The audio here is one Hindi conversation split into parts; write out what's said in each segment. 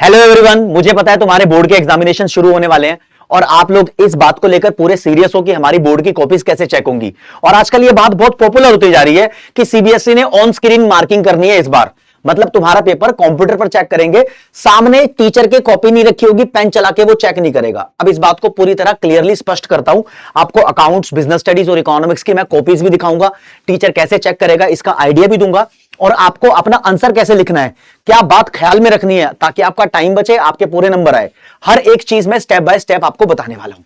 हेलो एवरीवन, मुझे पता है तुम्हारे बोर्ड के एग्जामिनेशन शुरू होने वाले हैं और आप लोग इस बात को लेकर पूरे सीरियस हो कि हमारी बोर्ड की कॉपीज कैसे चेक होंगी। और आजकल ये बात बहुत पॉपुलर होती जा रही है कि सीबीएसई ने ऑन स्क्रीन मार्किंग करनी है इस बार। मतलब तुम्हारा पेपर कंप्यूटर पर चेक करेंगे, सामने टीचर की कॉपी नहीं रखी होगी, पेन चला के वो चेक नहीं करेगा। अब इस बात को पूरी तरह क्लियरली स्पष्ट करता हूं, आपको अकाउंट्स, बिजनेस स्टडीज और इकोनॉमिक्स की मैं कॉपीज भी दिखाऊंगा, टीचर कैसे चेक करेगा इसका आइडिया भी दूंगा, और आपको अपना आंसर कैसे लिखना है, क्या बात ख्याल में रखनी है ताकि आपका टाइम बचे, आपके पूरे नंबर आए। हर एक चीज में स्टेप बाय स्टेप आपको बताने वाला हूं।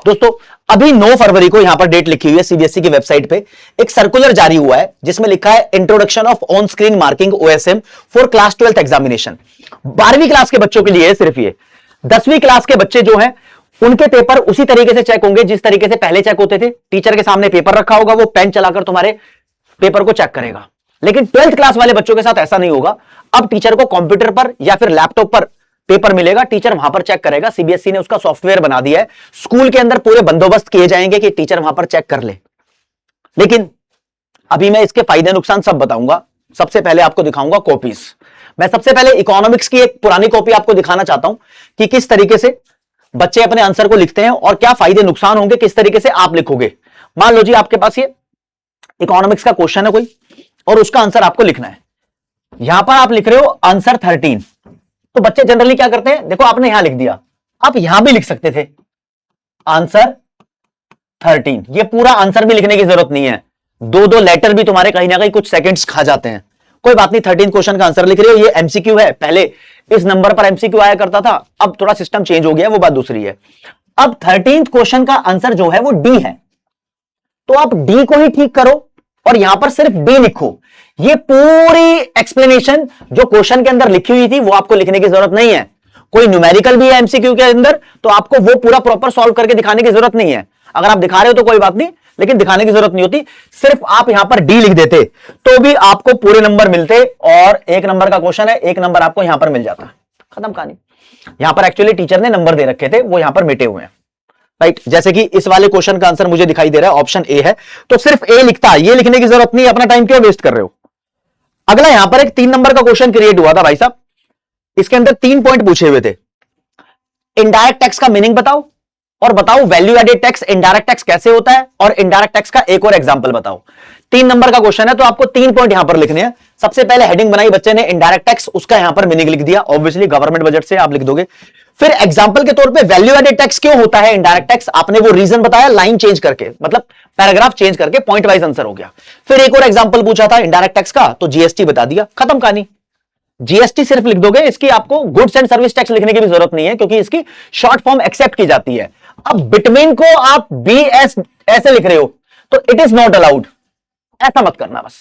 दोस्तों, अभी 9 फरवरी को यहां पर डेट लिखी हुई है सीबीएसई की वेबसाइट पे, एक सर्कुलर जारी हुआ है जिसमें लिखा है introduction of on screen marking OSM for class 12th examination. 12वीं क्लास के बच्चों के लिए है सिर्फ ये। 10वीं क्लास के बच्चे जो हैं उनके पेपर उसी तरीके से चेक होंगे जिस तरीके से पहले चेक होते थे। टीचर के सामने पेपर रखा होगा, वो पेन चलाकर तुम्हारे पेपर को चेक करेगा। लेकिन 12th क्लास वाले बच्चों के साथ ऐसा नहीं होगा। अब टीचर को कंप्यूटर पर या फिर लैपटॉप पर पेपर मिलेगा, टीचर वहां पर चेक करेगा। सीबीएसई ने उसका सॉफ्टवेयर बना दिया है, स्कूल के अंदर पूरे बंदोबस्त किए जाएंगे कि टीचर वहां पर चेक कर ले। लेकिन अभी मैं इसके फायदे नुकसान सब बताऊंगा। सबसे पहले आपको दिखाऊंगा कॉपीज। मैं सबसे पहले इकोनॉमिक्स की एक पुरानी कॉपी आपको दिखाना चाहता हूं कि किस तरीके से बच्चे अपने आंसर को लिखते हैं और क्या फायदे नुकसान होंगे, किस तरीके से आप लिखोगे। मान लो जी आपके पास ये इकोनॉमिक्स का क्वेश्चन है कोई और उसका आंसर आपको लिखना है। यहां पर आप लिख रहे हो आंसर 13, तो बच्चे जनरली क्या करते हैं, देखो आपने यहां लिख दिया, आप यहां भी लिख सकते थे आंसर 13। ये पूरा आंसर भी लिखने की जरूरत नहीं है, दो दो लेटर भी तुम्हारे कहीं ना कहीं कुछ सेकंड्स खा जाते हैं। कोई बात नहीं, 13 क्वेश्चन का आंसर लिख रहे हो, ये एमसीक्यू है। पहले इस नंबर पर एमसीक्यू आया करता था, अब थोड़ा सिस्टम चेंज हो गया, वो बात दूसरी है। अब 13th क्वेश्चन का आंसर जो है वो डी है, तो आप डी को ही ठीक करो और यहां पर सिर्फ डी लिखो। ये पूरी एक्सप्लेनेशन जो क्वेश्चन के अंदर लिखी हुई थी वो आपको लिखने की जरूरत नहीं है। कोई न्यूमेरिकल भी है एमसीक्यू के अंदर तो आपको वो पूरा प्रॉपर सॉल्व करके दिखाने की जरूरत नहीं है। अगर आप दिखा रहे हो तो कोई बात नहीं, लेकिन दिखाने की जरूरत नहीं होती। सिर्फ आप यहां पर डी लिख देते तो भी आपको पूरे नंबर मिलते, और 1 नंबर का क्वेश्चन है, 1 नंबर आपको यहां पर मिल जाता। खत्म कहानी। यहां पर एक्चुअली टीचर ने नंबर दे रखे थे, वो यहां पर मिटे हुए हैं, राइट। जैसे कि इस वाले क्वेश्चन का आंसर मुझे दिखाई दे रहा है, ऑप्शन ए है, तो सिर्फ ए लिखता, ये लिखने की जरूरत नहीं, अपना टाइम क्यों वेस्ट कर रहे हो। अगला यहां पर एक 3 नंबर का क्वेश्चन क्रिएट हुआ था भाई साहब। इसके अंदर 3 पॉइंट पूछे हुए थे। इनडायरेक्ट टैक्स का मीनिंग बताओ, और बताओ value added tax, indirect tax कैसे होता है, और इनडायरेक्ट टैक्स का एक और एग्जांपल बताओ। 3 नंबर का क्वेश्चन है, तो आपको 3 पॉइंट यहां पर लिखने हैं। सबसे पहले हेडिंग बनाई बच्चे ने इनडायरेक्ट टैक्स, उसका यहां पर मीनिंग लिख दिया, ऑब्वियसली गवर्नमेंट बजट से आप लिख दोगे। फिर एग्जांपल के तौर पे वैल्यू एडेड टैक्स क्यों होता है, इनडायरेक्ट टैक्स, आपने वो रीजन बताया लाइन चेंज करके, मतलब पैराग्राफ चेंज करके, पॉइंट वाइज आंसर हो गया। फिर एक और एग्जांपल पूछा था इनडायरेक्ट टैक्स का, तो जीएसटी बता दिया, खत्म कहानी। जीएसटी सिर्फ लिख दोगे, इसकी आपको गुड्स एंड सर्विस टैक्स लिखने की भी जरूरत नहीं है क्योंकि इसकी शॉर्ट फॉर्म एक्सेप्ट की जाती है। अब बिटवीन को आप बीएस ऐसे लिख रहे हो तो इट इज नॉट अलाउड, ऐसा मत करना बस,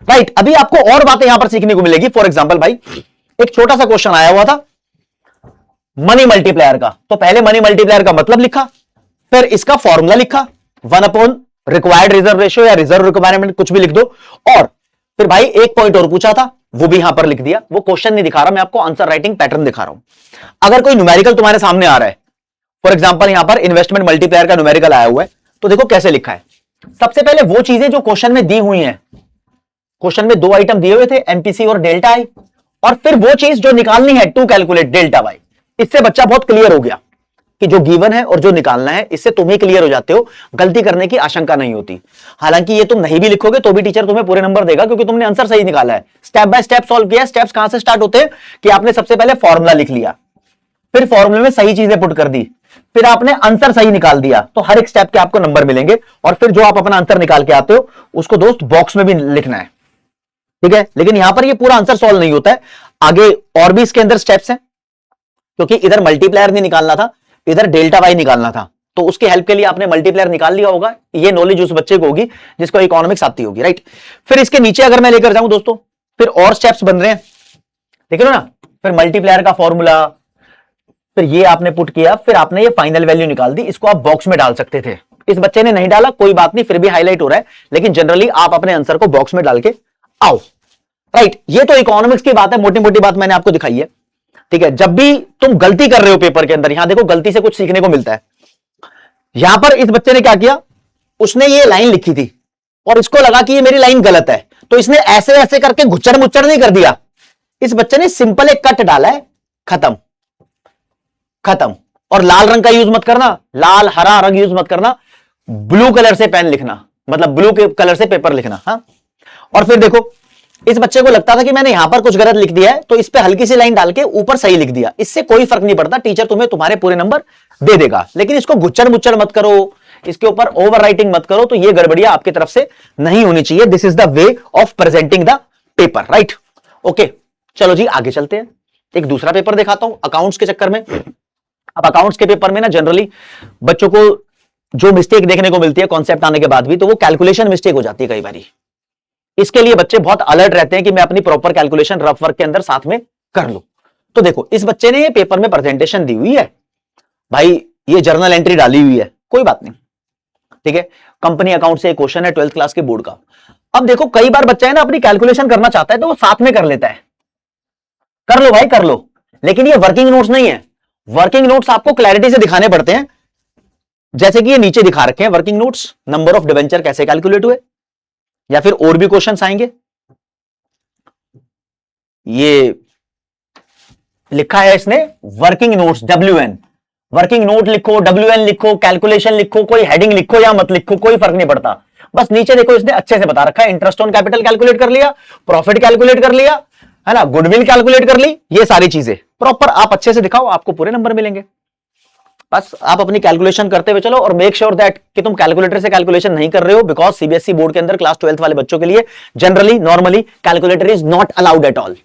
राइट। अभी आपको और बातें यहां पर सीखने को मिलेगी। फॉर एग्जांपल भाई, एक छोटा सा क्वेश्चन आया हुआ था मनी मल्टीप्लायर का, तो पहले मनी मल्टीप्लायर का मतलब लिखा, फिर इसका फॉर्मूला लिखा, 1 रिक्वायर्ड रिजर्व रेशियो या रिजर्व रिक्वायरमेंट कुछ भी लिख दो, और फिर भाई एक पॉइंट और पूछा था वो भी यहां पर लिख दिया। वो क्वेश्चन नहीं दिखा रहा, मैं आपको आंसर राइटिंग पैटर्न दिखा रहा हूं। अगर कोई न्यूमेरिकल तुम्हारे सामने आ रहा है, फॉर एग्जांपल यहां पर इन्वेस्टमेंट मल्टीप्लायर का न्यूमेरिकल आया हुआ है, तो देखो कैसे लिखा है। सबसे पहले वो चीजें जो क्वेश्चन में दी हुई हैं, क्वेश्चन में 2 आइटम दिए हुए थे, एमपीसी और डेल्टा आई, और फिर वो चीज जो निकालनी है टू कैलकुलेट डेल्टा वाई। इससे बच्चा बहुत क्लियर हो गया कि जो गिवन है और जो निकालना है, इससे तुम ही क्लियर हो जाते हो, गलती करने की आशंका नहीं होती। हालांकि ये तुम नहीं भी लिखोगे तो भी टीचर तुम्हें पूरे नंबर देगा क्योंकि तुमने आंसर सही निकाला है, स्टेप बाय स्टेप सॉल्व किया। स्टेप्स कहां से स्टार्ट होते हैं कि आपने सबसे पहले फॉर्मूला लिख लिया, फिर फॉर्मूले में सही चीजें पुट कर दी, फिर आपने आंसर सही निकाल दिया, तो हर एक स्टेप के आपको नंबर मिलेंगे। और फिर जो आप अपना आंसर निकाल के आते हो उसको दोस्त बॉक्स में भी लिखना है, ठीक है। लेकिन यहां पर ये पूरा आंसर सॉल्व नहीं होता है, आगे और भी इसके अंदर स्टेप्स हैं, क्योंकि इधर मल्टीप्लायर नहीं निकालना था, इधर डेल्टा वाई निकालना था, तो उसकी हेल्प के लिए आपने मल्टीप्लायर निकाल लिया होगा। ये नॉलेज उस बच्चे को होगी जिसको इकोनॉमिक्स आती होगी, राइट। फिर इसके नीचे अगर मैं लेकर जाऊं दोस्तों, फिर और स्टेप्स बन रहे हैं, देख लो ना। फिर मल्टीप्लायर का फॉर्मूला, फिर ये आपने पुट किया, फिर आपने ये फाइनल वैल्यू निकाल दी, इसको आप बॉक्स में डाल सकते थे। इस बच्चे ने नहीं डाला, कोई बात नहीं, फिर भी हाईलाइट हो रहा है, लेकिन जनरली आप अपने आंसर को बॉक्स में डाल के आओ, राइट। ये तो इकोनॉमिक्स की बात है, मोटी मोटी बात मैंने आपको दिखाई है, ठीक है। जब भी तुम गलती कर रहे हो पेपर के अंदर, यहां देखो गलती से कुछ सीखने को मिलता है। यहां पर इस बच्चे ने क्या किया, उसने ये लाइन लिखी थी और इसको लगा कि ये मेरी लाइन गलत है, तो इसने ऐसे ऐसे करके घुच्चर मुच्चर नहीं कर दिया, इस बच्चे ने सिंपल एक कट डाला है, खत्म। खत्म। और लाल रंग का यूज मत करना, लाल हरा रंग यूज मत करना, ब्लू कलर से पेन लिखना, मतलब ब्लू के कलर से पेपर लिखना। हाँ, और फिर देखो इस बच्चे को लगता था कि मैंने यहां पर कुछ गलत लिख दिया है, तो इस पे हल्की सी लाइन डाल के ऊपर सही लिख दिया, इससे कोई फर्क नहीं पड़ता, टीचर तुम्हें तुम्हारे पूरे नंबर दे देगा। लेकिन इसको गुच्चर मुच्चर मत करो, इसके ऊपर ओवर राइटिंग मत करो, तो ये गड़बड़ियां आपकी तरफ से नहीं होनी चाहिए। This is the way of presenting the paper, right. Okay, चलो जी आगे चलते हैं। एक दूसरा पेपर दिखाता हूं अकाउंट्स के चक्कर में। अब अकाउंट्स के पेपर में ना जनरली बच्चों को जो मिस्टेक देखने को मिलती है कॉन्सेप्ट आने के बाद भी, तो वो कैलकुलेशन मिस्टेक हो जाती है कई बारी। इसके लिए बच्चे बहुत अलर्ट रहते हैं कि मैं अपनी प्रॉपर कैलकुलेशन रफ वर्क के अंदर साथ में कर लूं। तो देखो इस बच्चे ने ये पेपर में प्रेजेंटेशन दी हुई है भाई, ये जर्नल एंट्री डाली हुई है, कोई बात नहीं, ठीक है। कंपनी अकाउंट से एक क्वेश्चन है 12th क्लास के बोर्ड का। अब देखो कई बार बच्चा है ना अपनी कैलकुलेशन करना चाहता है तो वो साथ में कर लेता है, कर लो भाई कर लो, लेकिन ये वर्किंग नोट्स नहीं है। वर्किंग नोट्स आपको क्लैरिटी से दिखाने पड़ते हैं, जैसे कि ये नीचे दिखा रखे हैं working notes, number of debenture कैसे कैलकुलेट हुए, या फिर और भी क्वेश्चंस आएंगे। ये लिखा है इसने working notes WN, working note लिखो, WN लिखो, कैलकुलेशन लिखो, कोई हेडिंग लिखो या मत लिखो, कोई फर्क नहीं पड़ता। बस नीचे देखो इसने अच्छे से बता रखा है, इंटरेस्ट ऑन कैपिटल कैलकुलेट कर लिया, प्रॉफिट कैलकुलेट कर लिया, है ना, गुडविल कैलकुलेट कर ली, ये सारी चीजें प्रॉपर आप अच्छे से दिखाओ, आपको पूरे नंबर मिलेंगे। बस आप अपनी कैलकुलेशन करते हुए चलो, और मेक श्योर दैट कि तुम कैलकुलेटर से कैलकुलेशन नहीं कर रहे हो, बिकॉज सीबीएसई बोर्ड के अंदर क्लास 12th वाले बच्चों के लिए generally normally calculator is not allowed at all.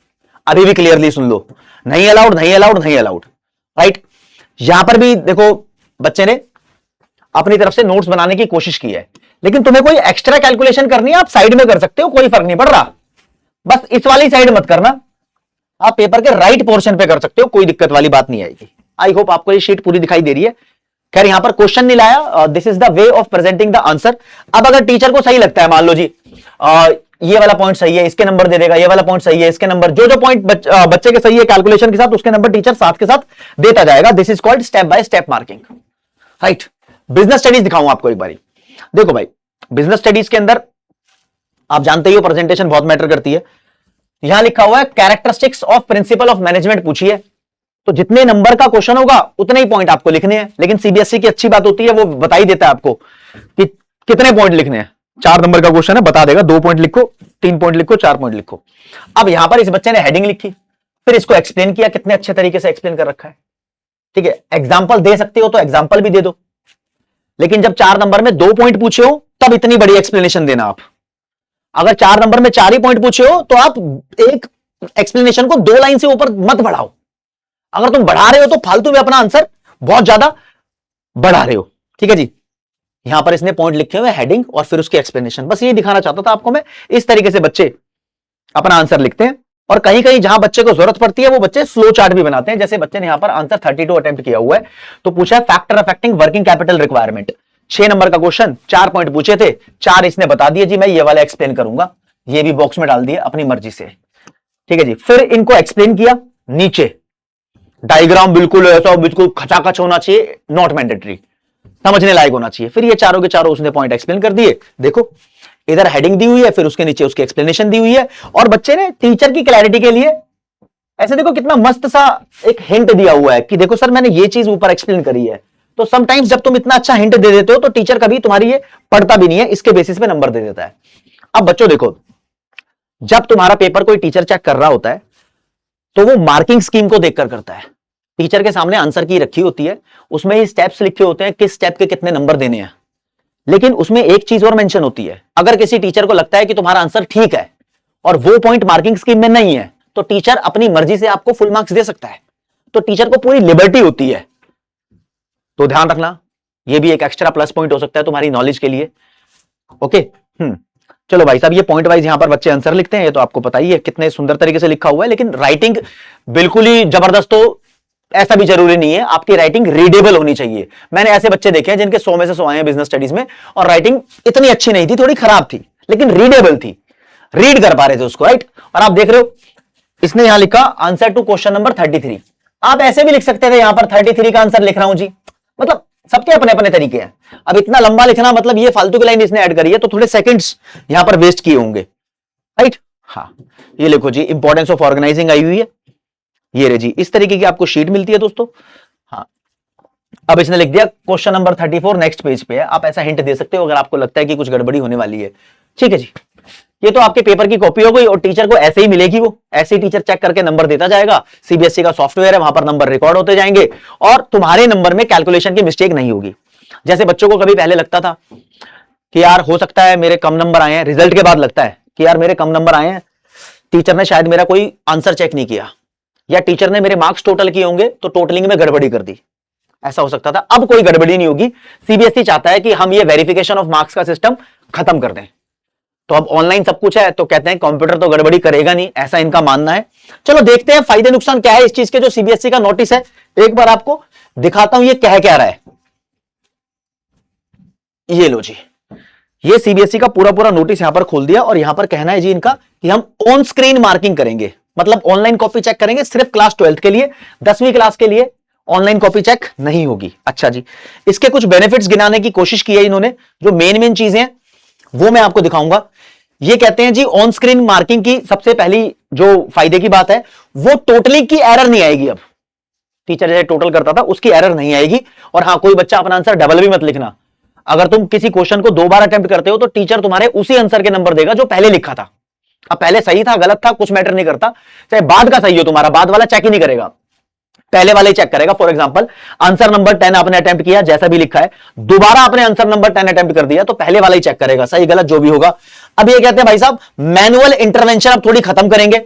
अभी भी क्लियरली सुन लो, नहीं अलाउड, नहीं अलाउड, नहीं अलाउड, राइट। यहां पर भी देखो बच्चे ने अपनी तरफ से नोट्स बनाने की कोशिश की है, लेकिन तुम्हें कोई एक्स्ट्रा कैलकुलेशन करनी है आप साइड में कर सकते हो, कोई फर्क नहीं पड़ रहा। बस इस वाली साइड मत करना, आप पेपर के राइट पोर्शन पे कर सकते हो, कोई दिक्कत वाली बात नहीं आएगी। आई होप आपको ये शीट पूरी दिखाई दे रही है। खैर यहां पर क्वेश्चन नहीं लाया, this is the way of presenting the answer. अब अगर टीचर को सही लगता है, मान लो जी ये वाला पॉइंट सही है, इसके नंबर दे देगा, ये वाला पॉइंट सही है, इसके नंबर, जो जो पॉइंट बच्चे के सही है कैलकुलेशन के साथ, उसके नंबर टीचर साथ के साथ देता जाएगा। This is called step by step marking, right. Business studies दिखाऊं आपको एक बारी। देखो भाई बिजनेस स्टडीज के अंदर आप जानते ही हो प्रेजेंटेशन बहुत मैटर करती है। यहां लिखा हुआ है characteristics of principle of management पूछिए, तो जितने नंबर का क्वेश्चन होगा उतने ही पॉइंट आपको लिखने हैं। लेकिन सीबीएसई की अच्छी बात होती है, वो बता ही देता है आपको कि कितने पॉइंट लिखने हैं। 4 नंबर का क्वेश्चन है, बता देगा 2 पॉइंट लिखो, 3 पॉइंट लिखो, 4 पॉइंट लिखो। अब यहां पर इस बच्चे ने हेडिंग लिखी, फिर इसको एक्सप्लेन किया, कितने अच्छे तरीके से एक्सप्लेन कर रखा है, ठीक है। एग्जाम्पल दे सकते हो तो एग्जाम्पल भी दे दो, लेकिन जब 4 नंबर में 2 पॉइंट पूछे हो तब इतनी बड़ी एक्सप्लेनेशन देना। आप अगर 4 नंबर में 4 ही पॉइंट पूछे हो तो आप एक एक्सप्लेनेशन को 2 लाइन से ऊपर मत बढ़ाओ। अगर तुम बढ़ा रहे हो तो फालतू में अपना आंसर बहुत ज्यादा बढ़ा रहे हो, ठीक है जी। यहां पर इसने पॉइंट लिखे हुए हेडिंग और फिर उसकी एक्सप्लेनेशन, बस ये दिखाना चाहता था आपको मैं। इस तरीके से बच्चे अपना आंसर लिखते हैं, और कहीं कहीं जहां बच्चे को जरूरत पड़ती है वो बच्चे फ्लो चार्ट भी बनाते हैं। जैसे बच्चे ने यहां पर आंसर 32 अटेम्प्ट किया हुआ है, तो पूछा है factor affecting working capital requirement, 6 number का क्वेश्चन, 4 पॉइंट पूछे थे, 4 इसने बता दिए जी मैं ये वाला एक्सप्लेन करूंगा, ये भी बॉक्स में डाल दिए अपनी मर्जी से, ठीक है जी। फिर इनको एक्सप्लेन किया, नीचे डायग्राम बिल्कुल ऐसा बिल्कुल खचाखच होना चाहिए, नॉट मैंडेटरी, समझने लायक होना चाहिए। फिर ये चारों के चारों उसने पॉइंट एक्सप्लेन कर दिए। देखो इधर हेडिंग दी हुई है, फिर उसके नीचे उसकी एक्सप्लेनेशन दी हुई है, और बच्चे ने टीचर की क्लैरिटी के लिए ऐसे देखो कितना मस्त सा एक हिंट दिया हुआ है कि देखो सर मैंने ये चीज ऊपर एक्सप्लेन करी है। तो समटाइम्स जब तुम इतना अच्छा हिंट दे देते हो तो टीचर कभी तुम्हारी ये पढ़ता भी नहीं है, इसके बेसिस पे नंबर दे देता है। अब बच्चों देखो, जब तुम्हारा पेपर कोई टीचर चेक कर रहा होता है तो वो मार्किंग स्कीम को देखकर करता है। टीचर के सामने आंसर की रखी होती है, उसमें ही स्टेप्स लिखे होते हैं किस स्टेप के कितने नंबर देने हैं। लेकिन उसमें एक चीज और मेंशन होती है, अगर किसी टीचर को लगता है कि तुम्हारा आंसर ठीक है और वो पॉइंट मार्किंग स्कीम में नहीं है, तो टीचर अपनी मर्जी से आपको फुल मार्क्स दे सकता है। तो टीचर को पूरी लिबर्टी होती है, तो ध्यान रखना, ये भी एक एक्स्ट्रा प्लस पॉइंट हो सकता है तुम्हारी नॉलेज के लिए। ओके, चलो भाई साहब, ये पॉइंट वाइज यहां पर बच्चे आंसर लिखते हैं, ये तो आपको पता ही है कितने सुंदर तरीके से लिखा हुआ है। लेकिन राइटिंग बिल्कुल ही जबरदस्त हो ऐसा भी जरूरी नहीं है, आपकी राइटिंग रीडेबल होनी चाहिए। मैंने ऐसे बच्चे देखे हैं जिनके 100 में से 100 आए हैं बिजनेस स्टडीज में, और राइटिंग इतनी अच्छी नहीं थी, थोड़ी खराब थी, लेकिन रीडेबल थी, रीड कर पा रहे थे उसको, राइट। और आप देख रहे हो इसने यहां लिखा आंसर टू क्वेश्चन नंबर 33। आप ऐसे भी लिख सकते थे, यहां पर 33 का आंसर लिख रहा हूं जी, मतलब सबके अपने अपने तरीके हैं। अब इतना लंबा लिखना मतलब ये फालतू की लाइन इसने ऐड करी है, तो थोड़े सेकंड्स यहां पर वेस्ट किए होंगे, राइट। हाँ, ये लिखो जी, इंपॉर्टेंस ऑफ ऑर्गेनाइजिंग आई हुई है, ये रे जी, इस तरीके की आपको शीट मिलती है दोस्तों। हाँ, अब इसने लिख दिया क्वेश्चन नंबर 34 नेक्स्ट पेज पे है। आप ऐसा हिंट दे सकते हो अगर आपको लगता है कि कुछ गड़बड़ी होने वाली है। ठीक है जी, ये तो आपके पेपर की कॉपी हो गई और टीचर को ऐसे ही मिलेगी, वो ऐसे ही टीचर चेक करके नंबर देता जाएगा। सीबीएसई का सॉफ्टवेयर है, वहां पर नंबर रिकॉर्ड होते जाएंगे और तुम्हारे नंबर में कैलकुलेशन की मिस्टेक नहीं होगी। जैसे बच्चों को कभी पहले लगता था कि यार हो सकता है मेरे कम नंबर आए हैं, रिजल्ट के बाद लगता है कि यार मेरे कम नंबर आए हैं, टीचर ने शायद मेरा कोई आंसर चेक नहीं किया, या टीचर ने मेरे मार्क्स टोटल किए होंगे तो टोटलिंग में गड़बड़ी कर दी, ऐसा हो सकता था। अब कोई गड़बड़ी नहीं होगी। सीबीएसई चाहता है कि हम ये वेरिफिकेशन ऑफ मार्क्स का सिस्टम खत्म कर दें। तो अब ऑनलाइन सब कुछ है तो कहते हैं कंप्यूटर तो गड़बड़ी करेगा नहीं, ऐसा इनका मानना है। चलो देखते हैं फायदे नुकसान क्या है इस चीज के। जो सीबीएसई का नोटिस है एक बार आपको दिखाता हूं, ये कह क्या रहा है। ये लो जी, ये सीबीएसई का पूरा पूरा नोटिस यहां पर खोल दिया और यहां पर कहना है जी इनका कि हम ऑन स्क्रीन मार्किंग करेंगे, मतलब ऑनलाइन कॉपी चेक करेंगे सिर्फ क्लास 12th के लिए, 10वीं क्लास के लिए ऑनलाइन कॉपी चेक नहीं होगी। अच्छा जी, इसके कुछ बेनिफिट्स गिनाने की कोशिश की है इन्होंने, जो मेन मेन चीजें हैं वो मैं आपको दिखाऊंगा। ये कहते हैं जी ऑन स्क्रीन मार्किंग की सबसे पहली जो फायदे की बात है वो टोटलिंग की एरर नहीं आएगी। अब टीचर जैसे टोटल करता था उसकी एरर नहीं आएगी। और हां, कोई बच्चा अपना आंसर डबल भी मत लिखना। अगर तुम किसी क्वेश्चन को 2 बार अटेम्प्ट करते हो तो टीचर तुम्हारे उसी आंसर के नंबर देगा जो पहले लिखा था। अब पहले सही था गलत था कुछ मैटर नहीं करता, चाहे बाद का सही हो तुम्हारा, बाद वाला चेक ही नहीं करेगा, पहले वाले ही चेक करेगा। फॉर एग्जांपल आंसर नंबर 10 आपने अटेम्प्ट किया जैसा भी लिखा है, दोबारा आपने आंसर नंबर 10 अटेम्प्ट कर दिया तो पहले वाला ही चेक करेगा, सही गलत जो भी होगा। अब ये कहते हैं भाई साहब मैनुअल इंटरवेंशन अब थोड़ी खत्म करेंगे,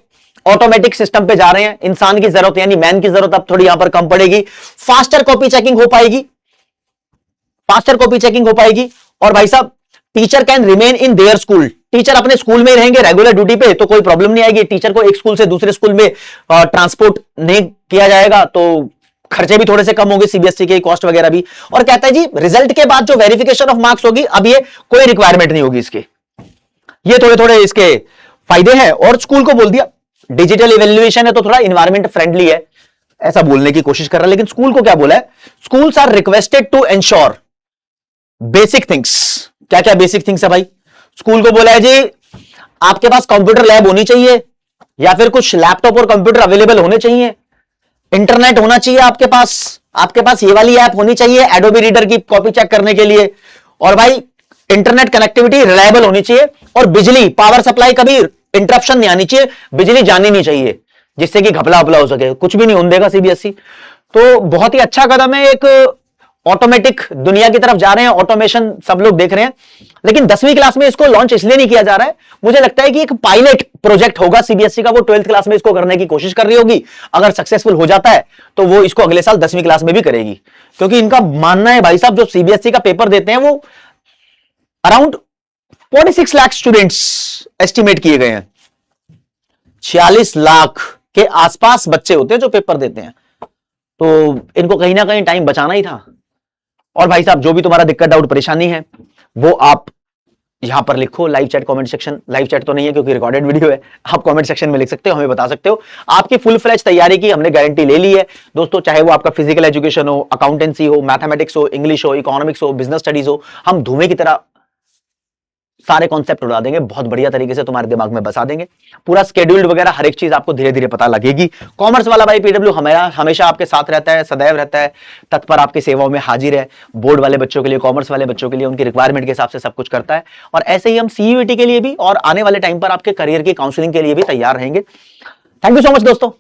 ऑटोमेटिक सिस्टम पे जा रहे हैं, इंसान की जरूरत यानी मैन की जरूरत अब थोड़ी यहां पर कम पड़ेगी। फास्टर कॉपी चेकिंग हो पाएगी, फास्टर कॉपी चेकिंग हो पाएगी। और भाई साहब teacher can remain in their school, teacher अपने स्कूल में ही रहेंगे रेगुलर ड्यूटी पे तो कोई प्रॉब्लम नहीं आएगी। टीचर को एक स्कूल से दूसरे स्कूल में ट्रांसपोर्ट नहीं किया जाएगा तो खर्चे भी थोड़े से कम होंगे, सीबीएसई के कॉस्ट वगैरह भी। और कहता है जी रिजल्ट के बाद जो वेरिफिकेशन ऑफ मार्क्स होगी अब ये कोई रिक्वायरमेंट नहीं होगी इसके। ये थोड़े थोड़े इसके फायदे हैं। और स्कूल को बोल दिया डिजिटल इवेल्युएशन है तो थोड़ा इन्वायरमेंट फ्रेंडली है, ऐसा बोलने की कोशिश कर रहा है। लेकिन स्कूल को क्या बोला है, schools are requested to ensure basic things. क्या क्या बेसिक थिंग्स है भाई, स्कूल को बोला है जी आपके पास कंप्यूटर लैब होनी चाहिए या फिर कुछ लैपटॉप और कंप्यूटर अवेलेबल होने चाहिए, इंटरनेट होना चाहिए आपके पास ये वाली ऐप होनी चाहिए एडोबी रीडर की कॉपी चेक करने के लिए, और भाई इंटरनेट कनेक्टिविटी रिलायबल होनी चाहिए, और बिजली पावर सप्लाई कभी इंटरप्शन नहीं आनी चाहिए, बिजली जानी नहीं चाहिए जिससे कि घपला उपला हो सके। कुछ भी नहीं होने देगा सीबीएसई। तो बहुत ही अच्छा कदम है, एक ऑटोमेटिक दुनिया की तरफ जा रहे हैं, ऑटोमेशन सब लोग देख रहे हैं। लेकिन 10वीं क्लास में इसको लॉन्च इसलिए नहीं किया जा रहा है, मुझे लगता है कि एक पायलट प्रोजेक्ट होगा सीबीएसई का, वो 12th क्लास में इसको करने की कोशिश कर रही होगी। अगर सक्सेसफुल हो जाता है तो वो इसको अगले साल 10वीं क्लास में भी करेगी, क्योंकि इनका मानना है भाई साहब जो सीबीएसई का पेपर देते हैं वो अराउंड 46 लाख स्टूडेंट्स एस्टिमेट किए गए हैं, 46 लाख के आसपास बच्चे होते हैं जो पेपर देते हैं। तो इनको कहीं ना कहीं टाइम बचाना ही था। और भाई साहब जो भी तुम्हारा दिक्कत डाउट परेशानी है वो आप यहां पर लिखो, live chat comment section, live chat तो नहीं है क्योंकि रिकॉर्डेड वीडियो है, आप कमेंट सेक्शन में लिख सकते हो, हमें बता सकते हो। आपकी फुल फ्लैश तैयारी की हमने गारंटी ले ली है दोस्तों, चाहे वो आपका फिजिकल एजुकेशन हो, अकाउंटेंसी हो, मैथमेटिक्स हो, इंग्लिश हो, इकोनॉमिक्स हो, बिजनेस स्टडीज हो, हम धुएं की तरह सारे कॉन्सेप्ट उड़ा देंगे, बहुत बढ़िया तरीके से तुम्हारे दिमाग में बसा देंगे। पूरा स्केड्यूल्ड वगैरह हर एक चीज आपको धीरे धीरे पता लगेगी। कॉमर्स वाला भाई पीडब्ल्यू हमेशा आपके साथ रहता है, सदैव रहता है, तत्पर आपकी सेवाओं में हाजिर है। बोर्ड वाले बच्चों के लिए, कॉमर्स वाले बच्चों के लिए उनकी रिक्वायरमेंट के हिसाब से सब कुछ करता है। और ऐसे ही हम सीयूईटी के लिए भी और आने वाले टाइम पर आपके करियर की काउंसलिंग के लिए भी तैयार रहेंगे। थैंक यू सो मच दोस्तों।